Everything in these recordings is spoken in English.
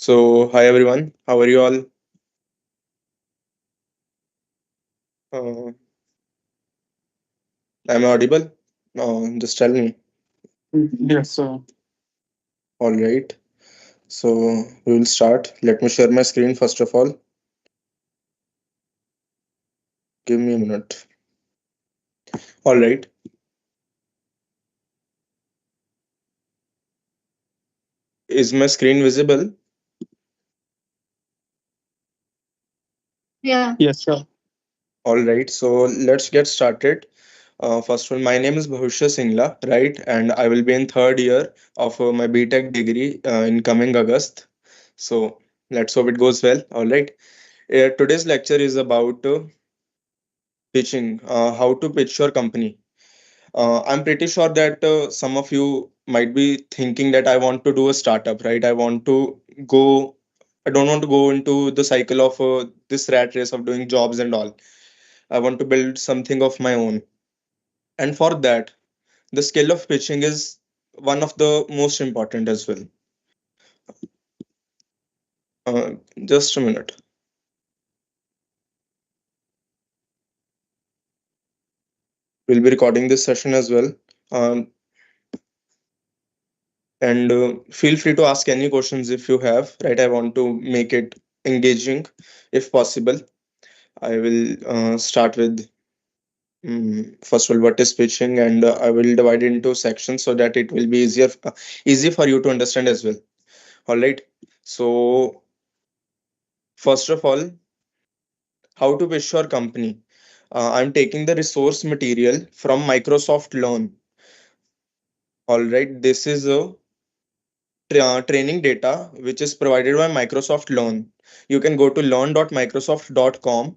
So, hi everyone, how are you all? Uh, am I audible? Just tell me. Yes, sir. All right. So, we will start. Let me share my screen first of all. Give me a minute. All right. Is my screen visible? Yeah. Yes, sir. All right. So, let's get started. First of all, my name is Bhavishya Singla, right? And I will be in third year of my BTech degree in coming August. So, let's hope it goes well. All right. Today's lecture is about pitching, how to pitch your company. I'm pretty sure that some of you might be thinking that I want to do a startup, right? Go, I don't want to go into the cycle of this rat race of doing jobs and all. I want to build something of my own. And for that, the skill of pitching is one of the most important as well. Uh, just a minute. We'll be recording this session as well. Um, and feel free to ask any questions if you have, right? I want to make it engaging if possible. I will start with first of all what is pitching, and I will divide it into sections so that it will be easy for you to understand as well. All right. So first of all, how to pitch your company. I'm taking the resource material from Microsoft Learn. All right. This is a training data which is provided by Microsoft Learn. You can go to learn.microsoft.com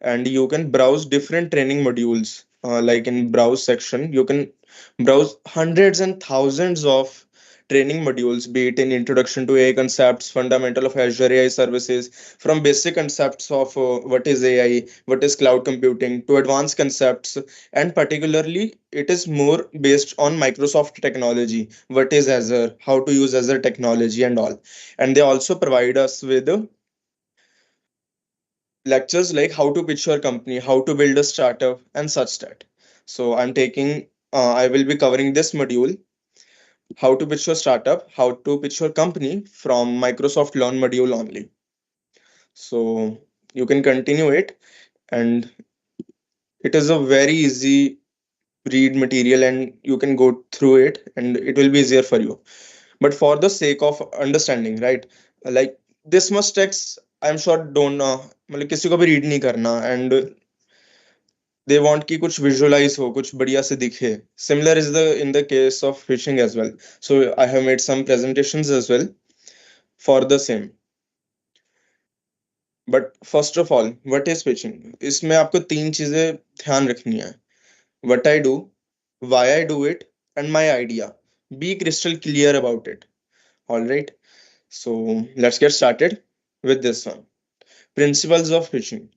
and you can browse different training modules. Like in browse section, you can browse hundreds and thousands of training modules, be it in introduction to AI concepts, fundamental of Azure AI services, from basic concepts of what is AI, what is cloud computing, to advanced concepts, and particularly it is more based on Microsoft technology, what is Azure, how to use Azure technology and all. And they also provide us with lectures like how to pitch your company, how to build a startup, and such that. So I will be covering this module, how to pitch your startup, how to pitch your company from Microsoft Learn module only. So you can continue it, and it is a very easy read material, and you can go through it, and it will be easier for you. But for the sake of understanding, right, like this much text I'm sure don't मतलब किसी को भी read नहीं करना, and they want कि कुछ visualize हो, कुछ बढ़िया से दिखे. Similar is the in the case of phishing as well. So I have made some presentations as well for the same. But first of all, what is phishing? इसमें आपको तीन चीजें ध्यान रखनी है. What I do, why I do it, and my idea. Be crystal clear about it. All right. So let's get started with this one. Principles of phishing.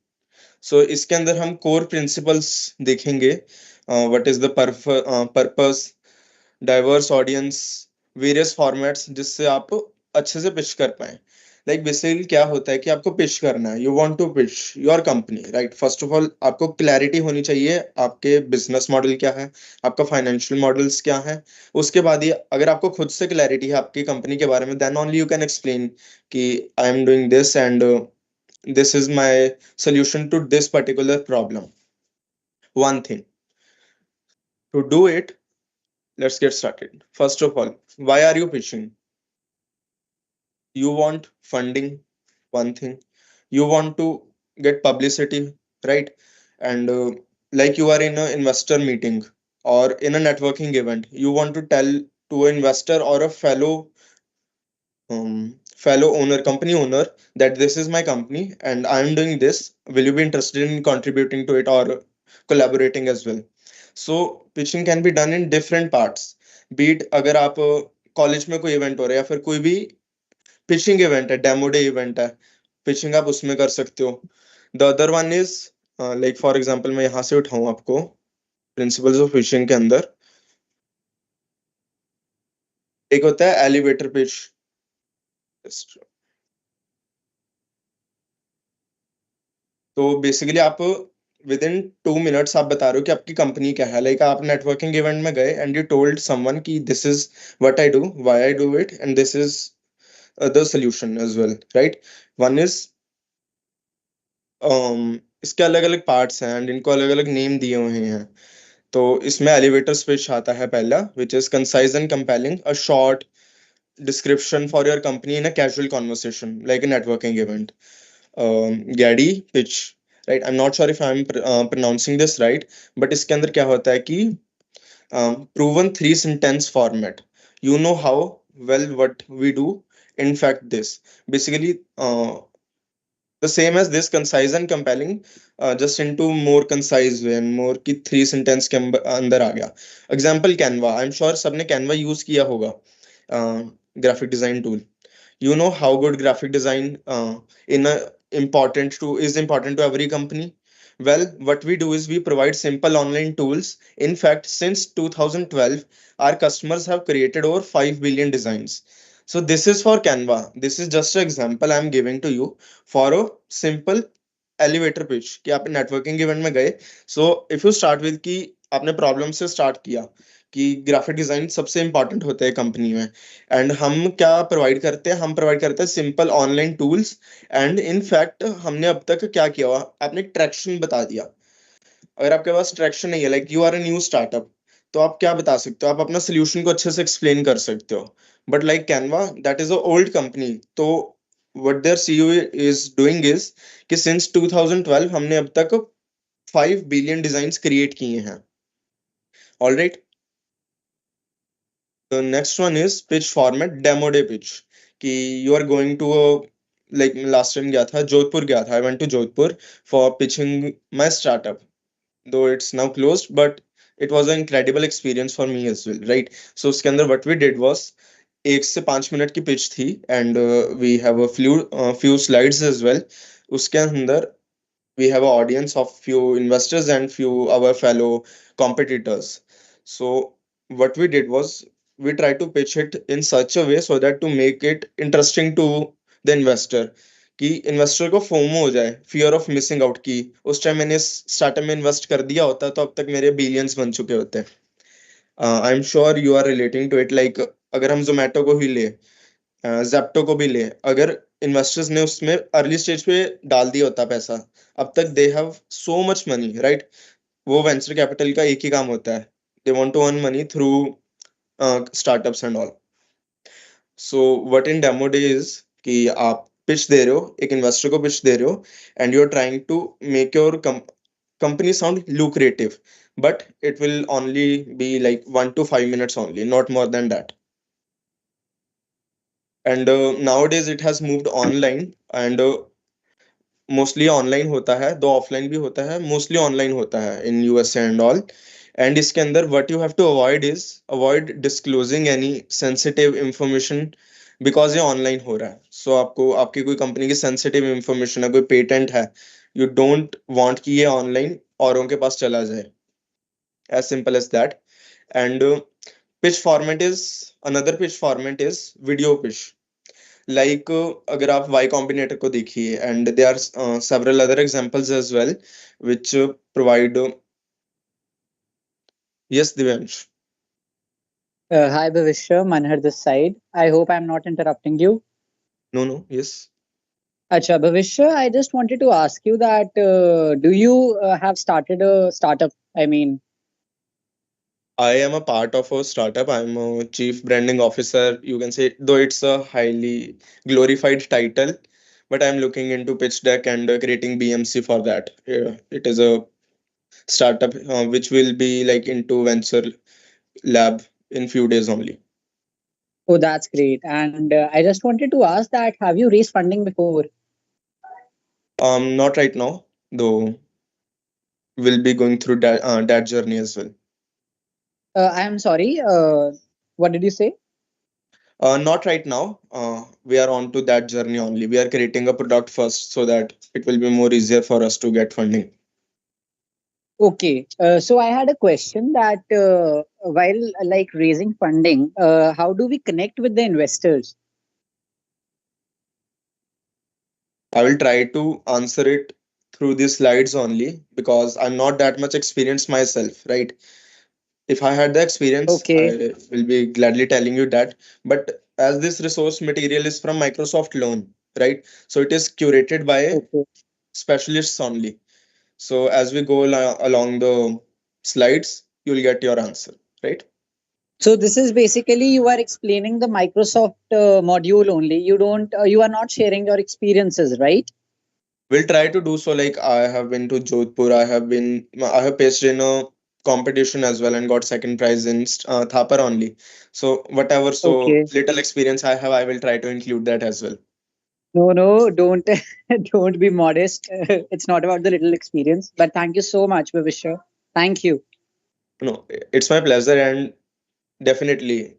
So इसके अंदर हम core principles देखेंगे. What is the purpose, diverse audience, various formats जिससे आप अच्छे से pitch कर पाए. लाइक बेसिकली क्या होता है कि आपको पिच करना है, you want to pitch your company, right. First of all आपको क्लैरिटी होनी चाहिए, आपके बिजनेस मॉडल क्या है, आपका फाइनेंशियल मॉडल्स क्या है. उसके बाद ही अगर आपको खुद से क्लैरिटी है आपकी कंपनी के बारे में, then only you can explain कि I am doing this and this is my solution to this particular problem. One thing to do it, let's get started. First of all, why are you pitching? You want funding, one thing. You want to get publicity, right? And like you are in an investor meeting or in a networking event, you want to tell to an investor or a fellow owner, company owner, that this is my company and I'm doing this, will you be interested in contributing to it or collaborating as well. So pitching can be done in different parts. Be it अगर आप college में कोई event हो रहा है या फिर कोई भी पिचिंग इवेंट है, डेमो डे इवेंट है, पिचिंग आप उसमें कर सकते हो. The other one is like for example मैं यहाँ से उठाऊं आपको प्रिंसिपल्स ऑफ पिचिंग के अंदर. एक होता है एलिवेटर पिच. तो बेसिकली आप विद इन 2 मिनट्स आप बता रहे हो कि आपकी कंपनी क्या है, लाइक आप नेटवर्किंग इवेंट में गए एंड यू टोल्ड समवन कि this is what I do, why I do it, and this is the solution as well, right? One is इसके अलग अलग पार्ट्स हैं एंड इनको अलग अलग नेम दिए हुए हैं। तो इसमें एलिवेटर स्पीच आता है पहला, which is concise and compelling, a short description for your company in a casual conversation like a networking event. Gadi pitch, right? I'm not sure if I'm pronouncing this right, but इसके अंदर क्या होता है कि proven 3 sentence format. You know how well what we do. In fact, this basically the same as this, concise and compelling, just into more concise way and more कि 3 sentence के अंदर आ गया। Example Canva, I'm sure सबने Canva use किया होगा, graphic design tool. You know how good graphic design in a important to is important to every company. Well, what we do is we provide simple online tools. In fact, since 2012 our customers have created over 5 billion designs. So this is for Canva. This is just an example I'm giving to you for a simple elevator pitch कि आप networking event में गए। So if you start with कि आपने problem से start किया कि graphic design सबसे इंपॉर्टेंट होते हैं कंपनी में, एंड हम क्या प्रोवाइड करते हैं, हम प्रोवाइड करते हैं simple online tools. And in fact हमने अब तक क्या किया हुआ, आपने ट्रैक्शन बता दिया। अगर आपके पास ट्रैक्शन नहीं है, like you are a new startup, तो आप क्या बता सकते हो, आप अपना सोल्यूशन को अच्छे से एक्सप्लेन कर सकते हो। But like Canva, that is a old company, तो what their CEO is doing is कि सिंस 2012 हमने अब तक 5 बिलियन डिजाइन्स क्रिएट किए हैं। Alright, the next one is pitch format, demo day pitch, कि you are going to a, like last time गया था जोधपुर, गया था, I went to Jodhpur for pitching my startup, though it's now closed, but it was an incredible experience for me as well, right? So उसके अंदर what we did was 1 से 5 minute की pitch थी and we have a few slides as well. उसके अंदर we have an audience of few investors and few our fellow competitors. So what we did was we tried to pitch it in such a way so that to make it interesting to the investor, कि investor को FOMO हो जाए, fear of missing out, की उस time मैंने startup में invest कर दिया होता तो अब तक मेरे बिलियंस बन चुके होते। I am sure you are relating to it, like अगर हम जोमेटो को ही ले, जेप्टो को भी ले, अगर इन्वेस्टर्स ने उसमें अर्ली स्टेज पे डाल दिया होता पैसा, अब तक they have so much money, right? वो वेंचर कैपिटल का एक ही काम होता है, they want to earn money through startups and all. So what in demo day is कि आप पिच दे रहे हो, एक इन्वेस्टर को पिच दे रहे हो and you are trying to make your company sound lucrative, but it will only be like 1 to 5 minutes only, not more than that. And nowadays it has moved online, and mostly online होता है, दो offline भी होता है, mostly online होता है in USA and all. And इसके अंदर what you have to avoid is avoid disclosing any sensitive information, because ये ऑनलाइन हो रहा है। सो आपको आपकी कोई कंपनी की सेंसिटिव इंफॉर्मेशन है, कोई पेटेंट है, यू डोंट वांट कि ये ऑनलाइन औरों के पास चला जाए, as simple as that. And pitch format is, another pitch format is video pitch. Like अगर आप वाई कॉम्बिनेटर को देखिए, and they are several other examples as well which provide yes Divyansh. Hi, Bhavishya. Manhar this side. I hope I'm not interrupting you. No, yes. Acha, Bhavishya, I just wanted to ask you that do you have started a startup? I mean, I am a part of a startup. I'm a chief branding officer, you can say, though it's a highly glorified title, but I'm looking into pitch deck and creating BMC for that. Yeah, it is a startup which will be like into venture lab in few days only. oh, that's great. And I just wanted to ask that have you raised funding before? Not right now, though we'll be going through that journey as well. I am sorry. What did you say? Not right now. We are on to that journey only. We are creating a product first so that it will be more easier for us to get funding. Okay. So I had a question that while like raising funding, how do we connect with the investors? I will try to answer it through these slides only because I'm not that much experienced myself, right? If I had the experience, Okay. I will be gladly telling you that. But as this resource material is from Microsoft Loan, right? So it is curated by Okay. specialists only. So as we go along the slides, you'll get your answer, right? So this is basically you are explaining the Microsoft module only. You are not sharing your experiences, right? We'll try to do so. Like I have been to Jodhpur, I have paced in a competition as well and got second prize in Thapar only. So whatever, so Okay. little experience I have, I will try to include that as well. No, no, don't don't be modest. It's not about the little experience. But thank you so much, Vivishya. Thank you. No, it's my pleasure and definitely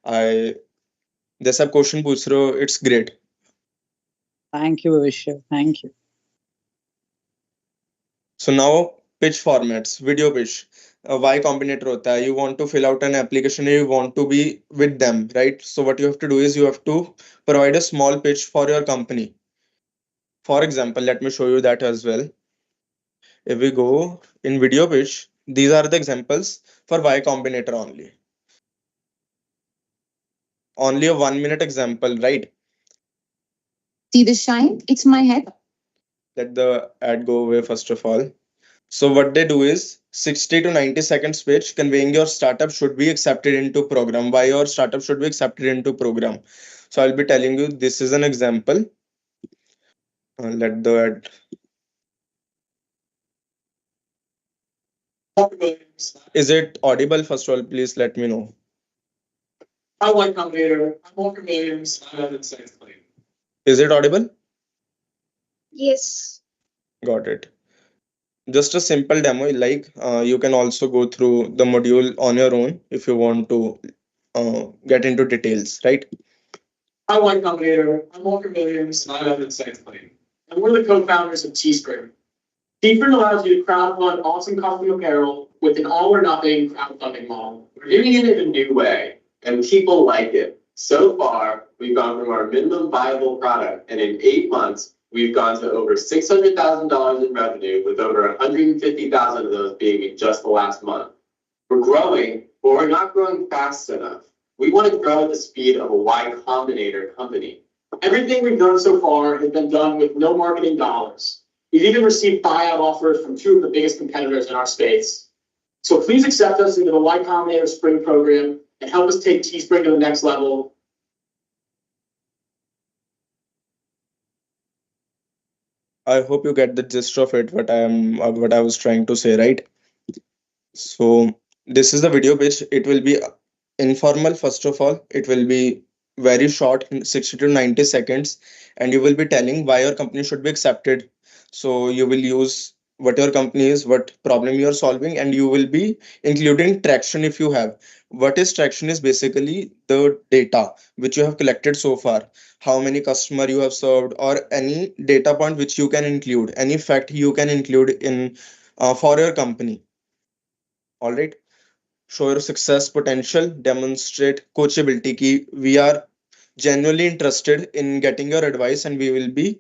I जैसा आप question पूछ रहे हो it's great. Thank you, Vivishya. Thank you. So now pitch formats, video pitch. Y Combinator होता है. You want to fill out an application and you want to be with them, right? So what you have to do is you have to provide a small pitch for your company. For example, let me show you that as well. If we go in video pitch, these are the examples for Y Combinator only. Only a 1 minute example, right? See the shine? It's my head. Let the ad go away first of all. So what they do is 60 to 90 seconds pitch conveying your startup should be accepted into program. Why your startup should be accepted into program. So I'll be telling you this is an example. Let the ad. Is it audible? First of all, please let me know. I like Combinator. I'm Walker Williams. I live in Saints Plain. Is it audible? Yes. Got it. Just a simple demo. Like you can also go through the module on your own if you want to get into details, right? I like Combinator. I'm Walker Williams. I live in Saints Plain. And we're the co-founders of Teespring. Teespring allows you to crowdfund awesome custom apparel with an all or nothing crowdfunding model. We're doing it in a new way, and people like it. So far, we've gone from our minimum viable product, and in 8 months, we've gone to over $600,000 in revenue, with over 150,000 of those being in just the last month. We're growing, but we're not growing fast enough. We want to grow at the speed of a Y Combinator company. Everything we've done so far has been done with no marketing dollars. We've even received buyout offers from two of the biggest competitors in our space. So please accept us into the Y Combinator Spring program and help us take Teespring to the next level. I hope you get the gist of it. What I was trying to say, right? So this is the video pitch. It will be informal. First of all, it will be very short, 60 to 90 seconds, and you will be telling why your company should be accepted. So you will use what your company is, what problem you are solving, and you will be including traction if you have. What is traction is basically the data which you have collected so far, how many customer you have served, or any data point which you can include, any fact you can include in for your company. All right. Show your success potential, demonstrate coachability ki we are genuinely interested in getting your advice and we will be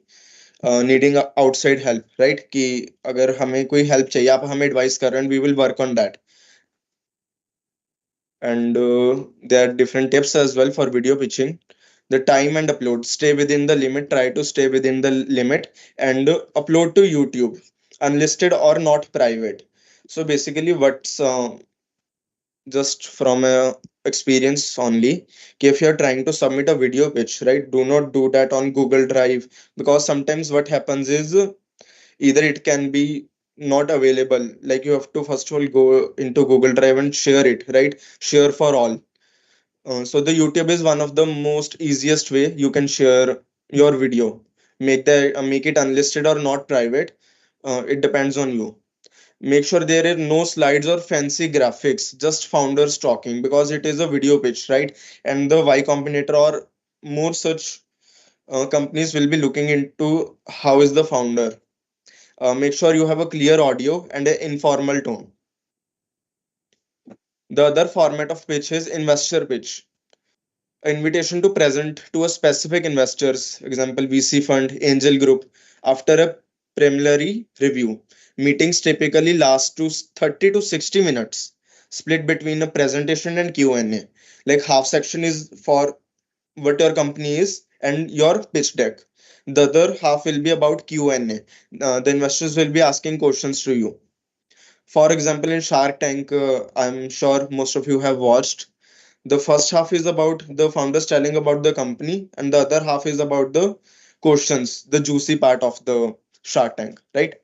needing outside help, right? कि अगर हमें कोई help चाहिए आप हमें advice कर रहे हैं, we will work on that. And there are different tips as well for video pitching. The time and upload, stay within the limit, try to stay within the limit, and upload to YouTube, unlisted or not private. So basically what's just from a experience only, if you're trying to submit a video pitch, right, do not do that on Google Drive, because sometimes what happens is either it can be not available, like you have to first of all go into Google Drive and share it, right, share for all. So the YouTube is one of the most easiest way you can share your video. Make it unlisted or not private, it depends on you. Make sure there are no slides or fancy graphics, just founders talking, because it is a video pitch, right? And the Y Combinator or more such companies will be looking into how is the founder. Make sure you have a clear audio and an informal tone. The other format of pitch is investor pitch. Invitation to present to a specific investors, example VC fund, angel group, after a preliminary review. Meetings typically last to 30 to 60 minutes, split between a presentation and Q&A. Like half section is for what your company is and your pitch deck. The other half will be about Q&A. The investors will be asking questions to you. For example, in Shark Tank, I'm sure most of you have watched. The first half is about the founders telling about the company, and the other half is about the questions, the juicy part of the Shark Tank, right?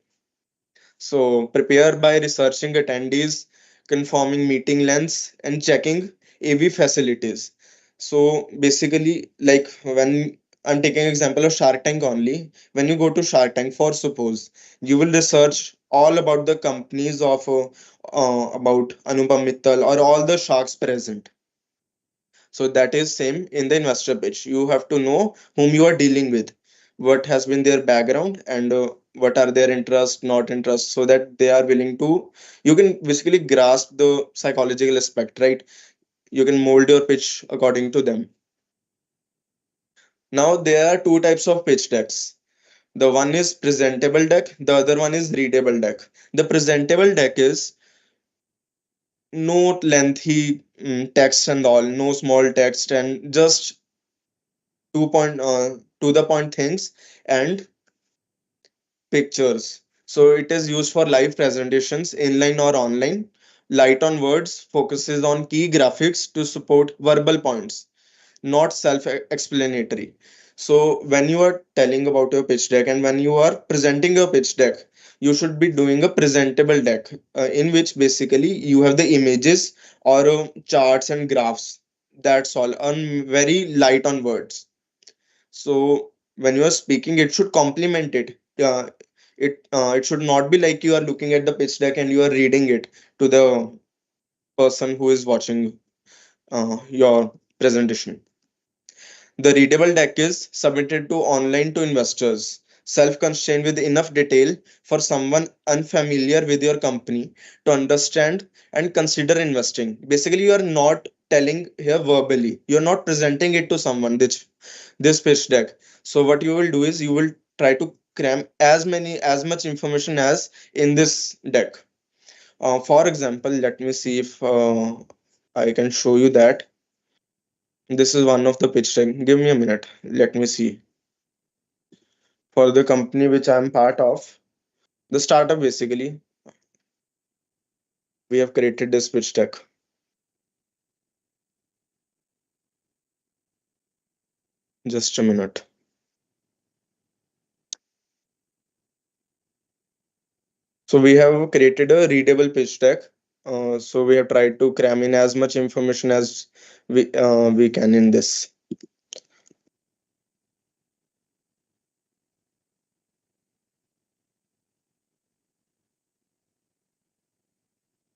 So prepare by researching attendees, confirming meeting lengths, and checking AV facilities. So basically, like when I'm taking example of Shark Tank only, when you go to Shark Tank, for suppose you will research all about the companies of about Anupam Mittal or all the sharks present. So that is same in the investor pitch. You have to know whom you are dealing with, what has been their background, and what are their interests, not interests, so that they are willing to. You can basically grasp the psychological aspect, right? You can mold your pitch according to them. Now there are two types of pitch decks. The one is presentable deck, the other one is readable deck. The presentable deck is no lengthy text and all, no small text, and just to the point things and pictures. So it is used for live presentations, inline or online. Light on words focuses on key graphics to support verbal points, not self-explanatory. So when you are telling about your pitch deck and when you are presenting your pitch deck, you should be doing a presentable deck in which basically you have the images or charts and graphs. That's all. On very light on words. So when you are speaking, it should complement it. It should not be like you are looking at the pitch deck and you are reading it to the person who is watching your presentation. The readable deck is submitted to online to investors, self-constrained with enough detail for someone unfamiliar with your company to understand and consider investing. Basically, you are not telling here verbally. You are not presenting it to someone, this pitch deck. So what you will do is you will try to cram as much information as in this deck. For example, let me see if I can show you that. This is one of the pitch deck. Give me a minute. Let me see. For the company which I'm part of, the startup basically, we have created this pitch deck. Just a minute. So we have created a readable pitch deck. So we have tried to cram in as much information as we can in this.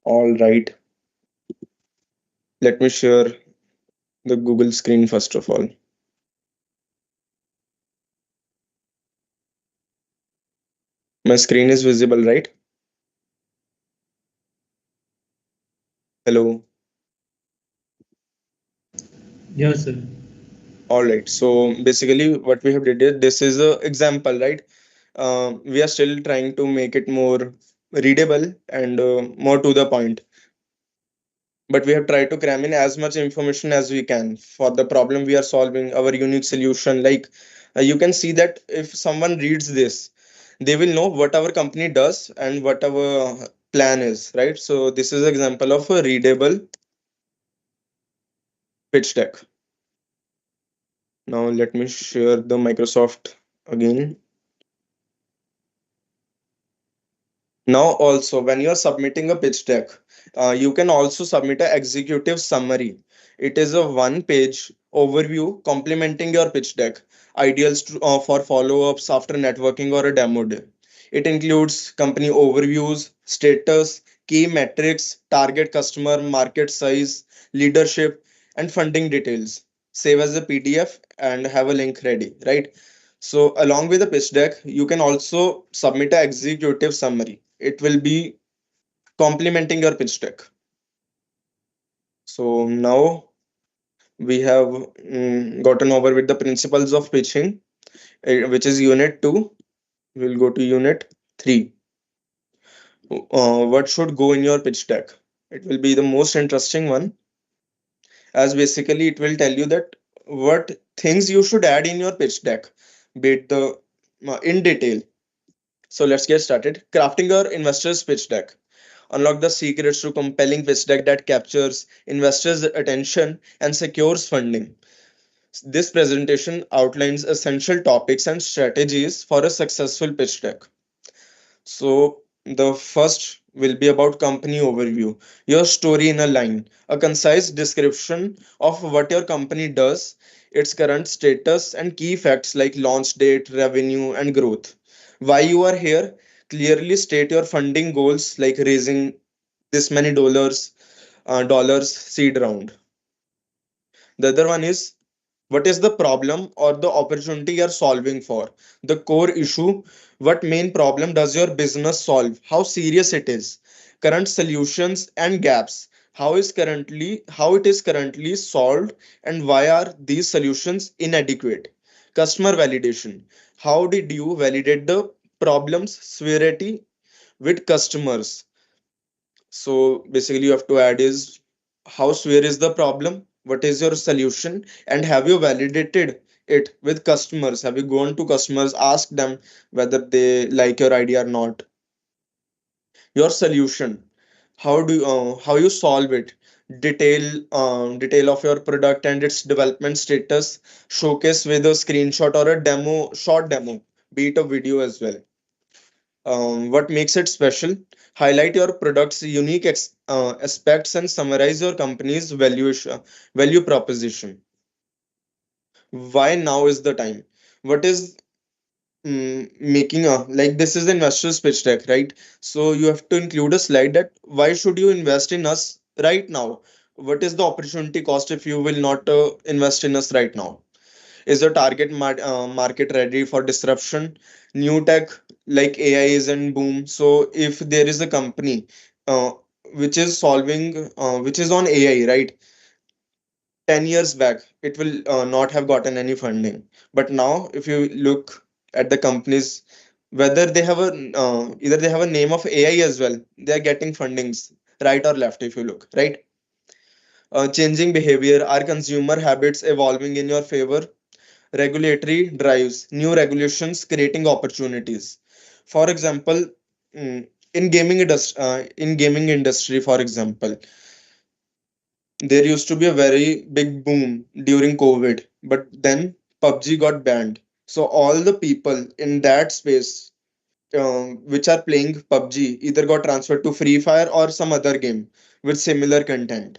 All right. Let me share the Google screen first of all. My screen is visible, right? Hello. Yes, sir. All right. So basically, what we have did is this is a example, right? We are still trying to make it more readable and more to the point. But we have tried to cram in as much information as we can for the problem we are solving, our unique solution. Like you can see that if someone reads this, they will know what our company does and what our plan is, right? So this is an example of a readable pitch deck. Now let me share the Microsoft again. Now also when you are submitting a pitch deck, you can also submit an executive summary. It is a one page overview complementing your pitch deck, ideals for follow-ups after networking or a demo day. It includes company overviews, status, key metrics, target customer, market size, leadership, and funding details. Save as a PDF and have a link ready, right? So along with the pitch deck, you can also submit an executive summary. It will be complementing your pitch deck. So now we have gotten over with the principles of pitching, which is unit 2. We'll go to unit 3. What should go in your pitch deck? It will be the most interesting one, as basically it will tell you that what things you should add in your pitch deck, be it the in detail. So let's get started. Crafting your investors pitch deck. Unlock the secrets to compelling pitch deck that captures investors' attention and secures funding. This presentation outlines essential topics and strategies for a successful pitch deck. So the first will be about company overview, your story in a line, a concise description of what your company does, its current status, and key facts like launch date, revenue, and growth. Why you are here, clearly state your funding goals like raising this many dollars seed round. The other one is what is the problem or the opportunity you're solving for, the core issue, what main problem does your business solve, how serious it is, current solutions and gaps, how it is currently solved, and why are these solutions inadequate. Customer validation, how did you validate the problem's severity with customers. So basically you have to add is how severe is the problem, what is your solution, and have you validated it with customers? Have you gone to customers, asked them whether they like your idea or not? Your solution, how you solve it, detail of your product and its development status, showcase with a screenshot or a short demo, be it a video as well. What makes it special, highlight your product's unique aspects and summarize your company's value proposition. Why now is the time? What is making a like this is the investor's pitch deck, right? So you have to include a slide that why should you invest in us right now? What is the opportunity cost if you will not invest in us right now? Is the target market ready for disruption? New tech like AI is in boom. So if there is a company uh, which is on AI, right? 10 years back, it will not have gotten any funding. But now, if you look at the companies, whether they have either they have a name of AI as well, they are getting fundings right or left if you look, right? Changing behavior, are consumer habits evolving in your favor? Regulatory drives, new regulations creating opportunities. For example, in gaming industry, for example, there used to be a very big boom during COVID, but then PUBG got banned. So all the people in that space which are playing PUBG either got transferred to Free Fire or some other game with similar content.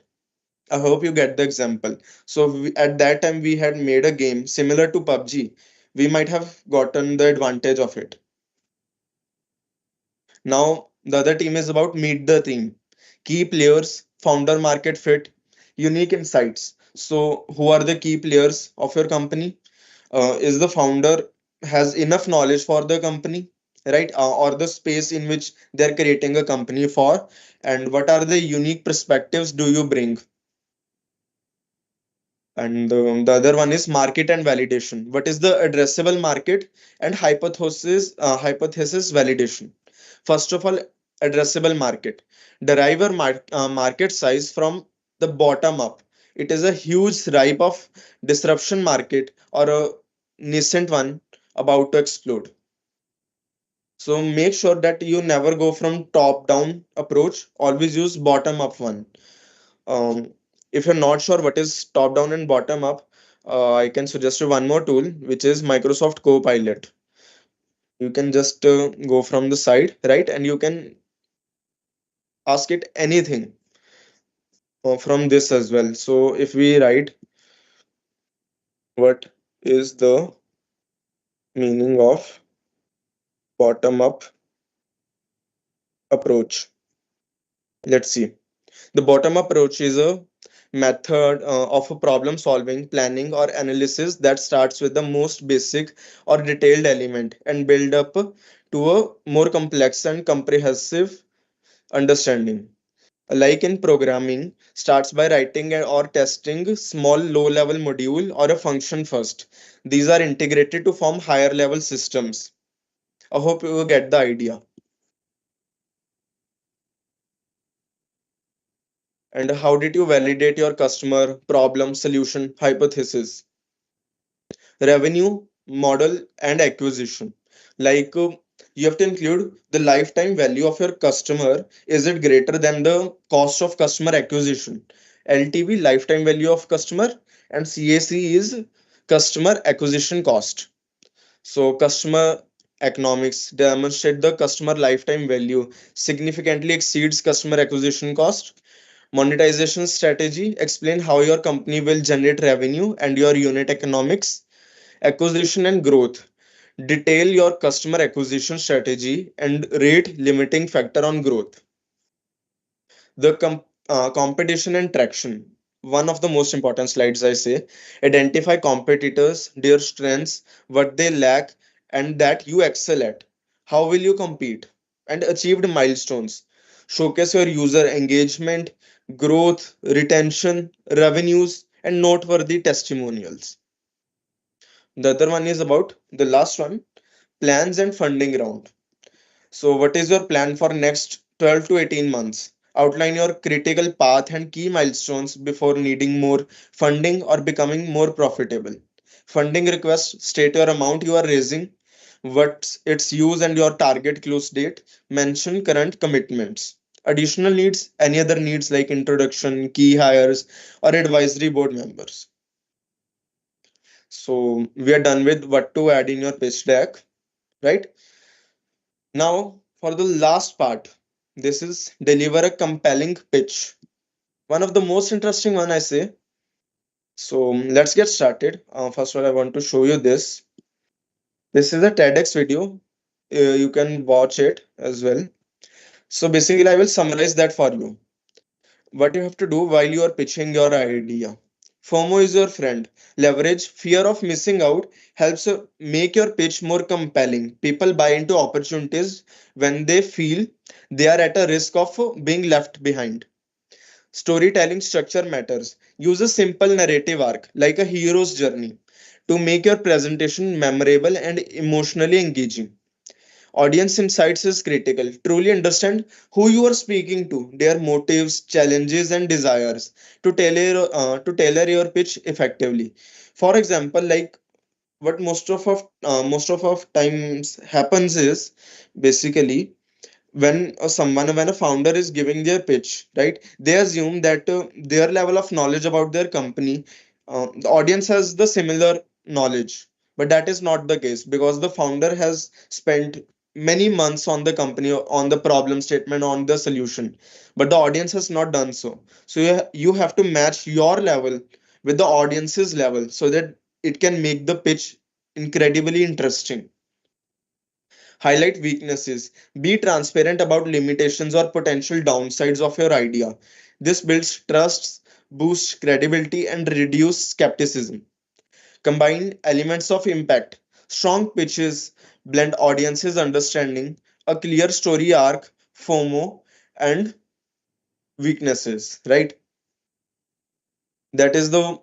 I hope you get the example. So at that time we had made a game similar to PUBG. We might have gotten the advantage of it. Now the other team is about meet the team. Key players, founder market fit, unique insights. So who are the key players of your company? Is the founder has enough knowledge for the company, right? Or the space in which they're creating a company for, and what are the unique perspectives do you bring? And the other one is market and validation. What is the addressable market and hypothesis validation? First of all, addressable market. Derive your market size from the bottom up. It is a huge ripe of disruption market or a nascent one about to explode. So make sure that you never go from top down approach. Always use bottom up one. Um, if you're not sure what is top down and bottom up, I can suggest you one more tool, which is Microsoft Copilot. You can just go from the side, right? And you can ask it anything from this as well. So if we write, what is the meaning of bottom up approach? Let's see. The bottom approach is a method of a problem solving, planning, or analysis that starts with the most basic or detailed element and build up to a more complex and comprehensive understanding. Like in programming, starts by writing or testing small low-level module or a function first. These are integrated to form higher level systems. I hope you get the idea. And how did you validate your customer problem solution hypothesis? Revenue model and acquisition. Like you have to include the lifetime value of your customer. Is it greater than the cost of customer acquisition? LTV, lifetime value of customer, and CAC is customer acquisition cost. So customer economics demonstrate the customer lifetime value significantly exceeds customer acquisition cost. Monetization strategy explain how your company will generate revenue and your unit economics. Acquisition and growth detail your customer acquisition strategy and rate limiting factor on growth. The competition and traction, one of the most important slides I say. Identify competitors, their strengths, what they lack, and that you excel at. How will you compete? And achieved milestones. Showcase your user engagement, growth, retention, revenues, and noteworthy testimonials. The other one is about the last one, plans and funding round. So what is your plan for next 12 to 18 months? Outline your critical path and key milestones before needing more funding or becoming more profitable. Funding request, state your amount you are raising, what's its use and your target close date. Mention current commitments. Additional needs, any other needs like introduction, key hires, or advisory board members. So we are done with what to add in your pitch deck, right? Now, for the last part, this is deliver a compelling pitch. One of the most interesting one I say. So let's get started. First of all, I want to show you this. This is a TEDx video. You can watch it as well. So basically, I will summarize that for you. What you have to do while you are pitching your idea. FOMO is your friend. Leverage fear of missing out helps make your pitch more compelling. People buy into opportunities when they feel they are at a risk of being left behind. Storytelling structure matters. Use a simple narrative arc, like a hero's journey, to make your presentation memorable and emotionally engaging. Audience insights is critical. Truly understand who you are speaking to, their motives, challenges, and desires to tailor your pitch effectively. For example, like what most of times happens is basically when a founder is giving their pitch, right? They assume that their level of knowledge about their company, the audience has the similar knowledge, but that is not the case because the founder has spent many months on the company, on the problem statement, on the solution, but the audience has not done so. So you have to match your level with the audience's level so that it can make the pitch incredibly interesting. Highlight weaknesses. Be transparent about limitations or potential downsides of your idea. This builds trust, boosts credibility, and reduces skepticism. Combine elements of impact. Strong pitches blend audiences' understanding, a clear story arc, FOMO, and weaknesses, right? That is the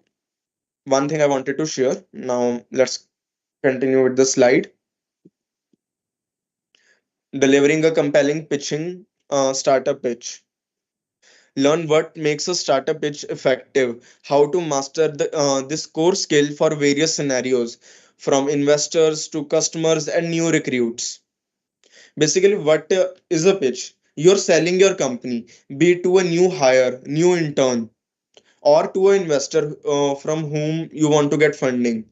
one thing I wanted to share. Now, let's continue with the slide. Delivering a compelling pitching startup pitch. Learn what makes a startup pitch effective, how to master this core skill for various scenarios, from investors to customers and new recruits. Basically, what is a pitch? You're selling your company, be it to a new hire, new intern, or to an investor from whom you want to get funding.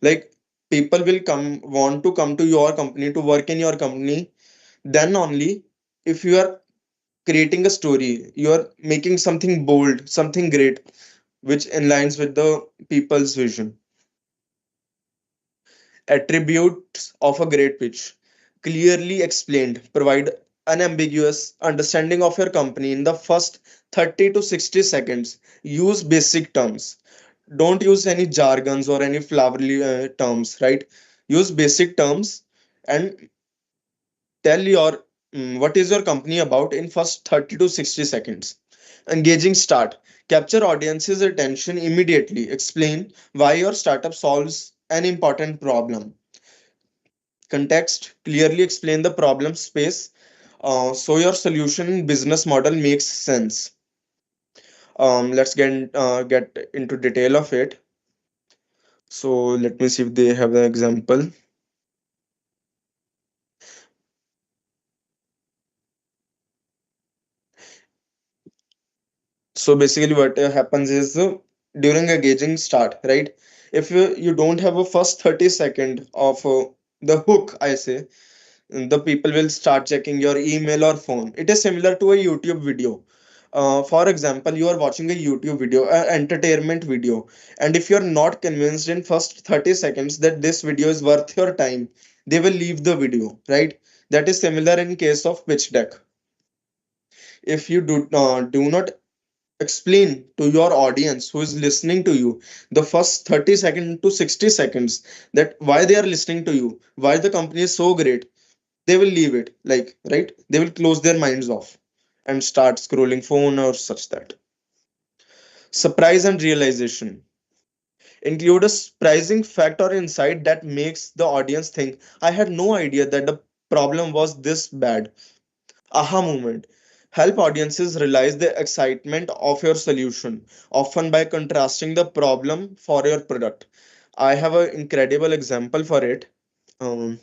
Like people will want to come to your company to work in your company, then only if you are creating a story, you are making something bold, something great, which aligns with the people's vision. Attributes of a great pitch. Clearly explained, provide unambiguous understanding of your company in the first 30 to 60 seconds. Use basic terms. Don't use any jargons or any flowery terms, right? Use basic terms and tell your what is your company about in first 30 to 60 seconds. Engaging start. Capture audience's attention immediately. Explain why your startup solves an important problem. Context, clearly explain the problem space, so your solution business model makes sense. Let's get into detail of it. So let me see if they have the example. So basically what happens is, during a gauging start, right? If you don't have a first 30 second of the hook, I say, the people will start checking your email or phone. It is similar to a YouTube video. For example, you are watching a YouTube video, an entertainment video, and if you're not convinced in first 30 seconds that this video is worth your time, they will leave the video, right? That is similar in case of pitch deck. If you do not explain to your audience who is listening to you the first 30 seconds to 60 seconds that why they are listening to you, why the company is so great, they will leave it, like, right, they will close their minds off and start scrolling phone or such. That surprise and realization, include a surprising fact or insight that makes the audience think, I had no idea that the problem was this bad. Aha moment. Help audiences realize the excitement of your solution, often by contrasting the problem for your product. I have an incredible example for it. Um,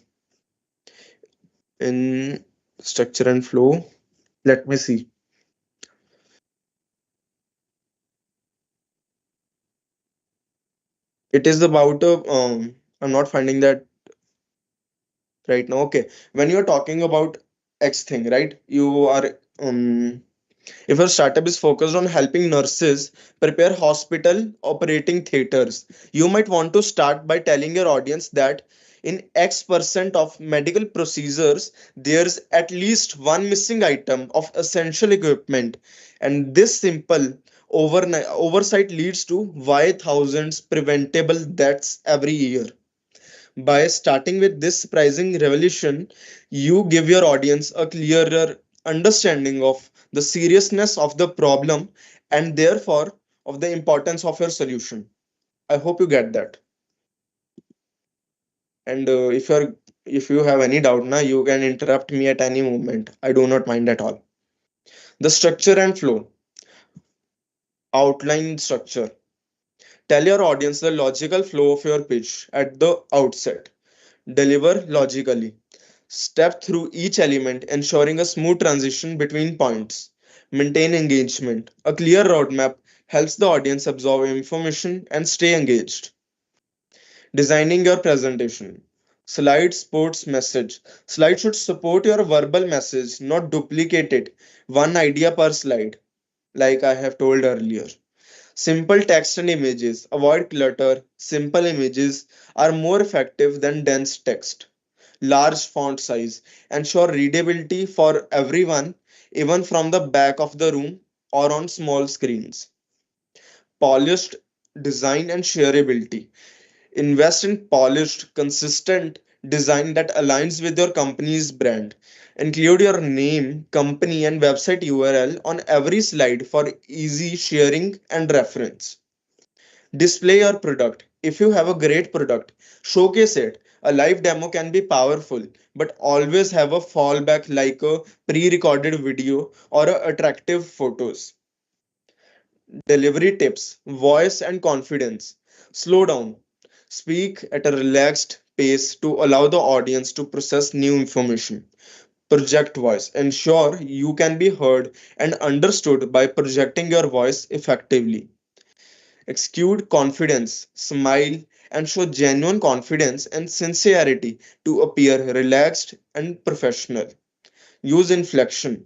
in structure and flow, let me see. It is about I'm not finding that right now. Okay, when you're talking about X thing, right? You are if your startup is focused on helping nurses prepare hospital operating theaters, you might want to start by telling your audience that in X% of medical procedures, there's at least one missing item of essential equipment. And this simple oversight leads to why thousands preventable deaths every year. By starting with this surprising revelation, you give your audience a clearer understanding of the seriousness of the problem and therefore of the importance of your solution. I hope you get that. And if you have any doubt now, you can interrupt me at any moment. I do not mind at all. The structure and flow, outline structure. Tell your audience the logical flow of your pitch at the outset. Deliver logically. Step through each element, ensuring a smooth transition between points. Maintain engagement. A clear roadmap helps the audience absorb information and stay engaged. Designing your presentation. Slide supports message. Slide should support your verbal message, not duplicate it. One idea per slide, like I have told earlier. Simple text and images. Avoid clutter. Simple images are more effective than dense text. Large font size. Ensure readability for everyone, even from the back of the room or on small screens. Polished design and shareability. Invest in polished, consistent design that aligns with your company's brand. Include your name, company, and website URL on every slide for easy sharing and reference. Display your product. If you have a great product, showcase it. A live demo can be powerful, but always have a fallback like a pre recorded video or attractive photos. Delivery tips, voice and confidence. Slow down. Speak at a relaxed pace to allow the audience to process new information. Project voice. Ensure you can be heard and understood by projecting your voice effectively. Exude confidence, smile, and show genuine confidence and sincerity to appear relaxed and professional. Use inflection.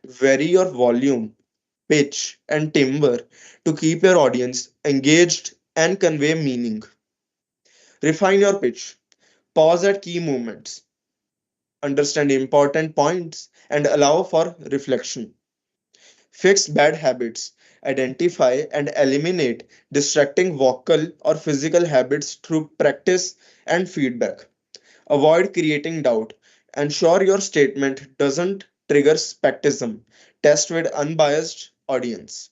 Vary your volume, pitch, and timbre to keep your audience engaged and convey meaning. Refine your pitch. Pause at key moments. Understand important points and allow for reflection. Fix bad habits. Identify and eliminate distracting vocal or physical habits through practice and feedback. Avoid creating doubt. Ensure your statement doesn't trigger skepticism. Test with unbiased audience.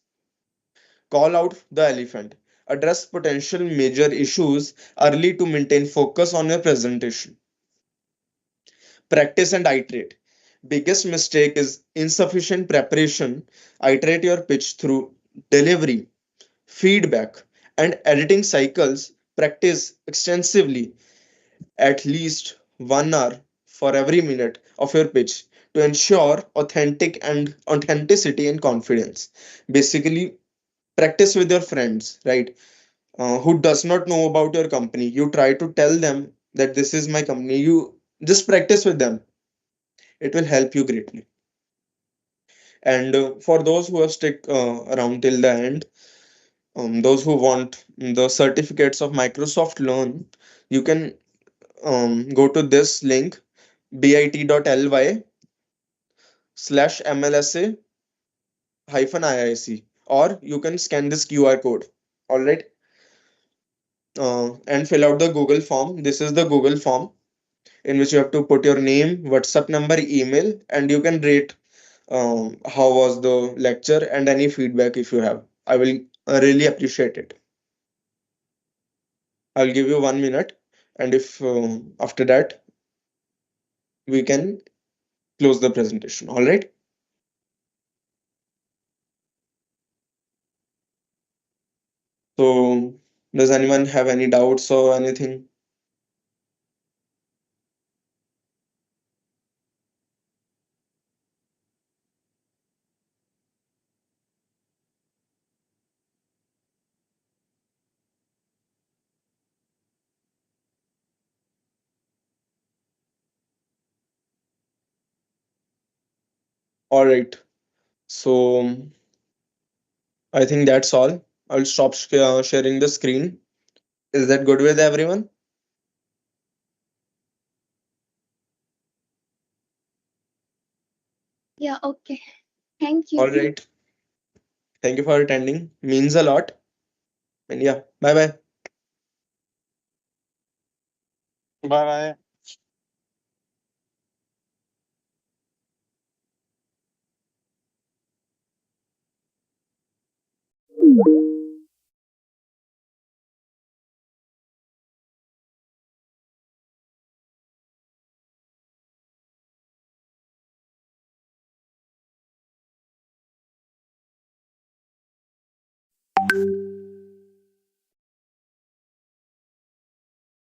Call out the elephant. Address potential major issues early to maintain focus on your presentation. Practice and iterate. Biggest mistake is insufficient preparation. Iterate your pitch through delivery, feedback, and editing cycles. Practice extensively, at least 1 hour for every minute of your pitch to ensure authenticity and confidence. Basically, practice with your friends, right? Who does not know about your company. You try to tell them that this is my company. You just practice with them. It will help you greatly. And for those who have stick around till the end, those who want the certificates of Microsoft Learn, you can go to this link bit.ly/MLSA IIC, or you can scan this QR code. All right. And fill out the Google form. This is the Google form in which you have to put your name, WhatsApp number, email, and you can rate how was the lecture and any feedback if you have. I will really appreciate it. I'll give you 1 minute, and if after that we can close the presentation. All right. So, does anyone have any doubts or anything? All right. So, I think that's all. I'll stop sharing the screen. Is that good with everyone? Yeah, okay. Thank All you. right. Thank you for attending. Means a lot. And yeah, bye bye. Bye bye.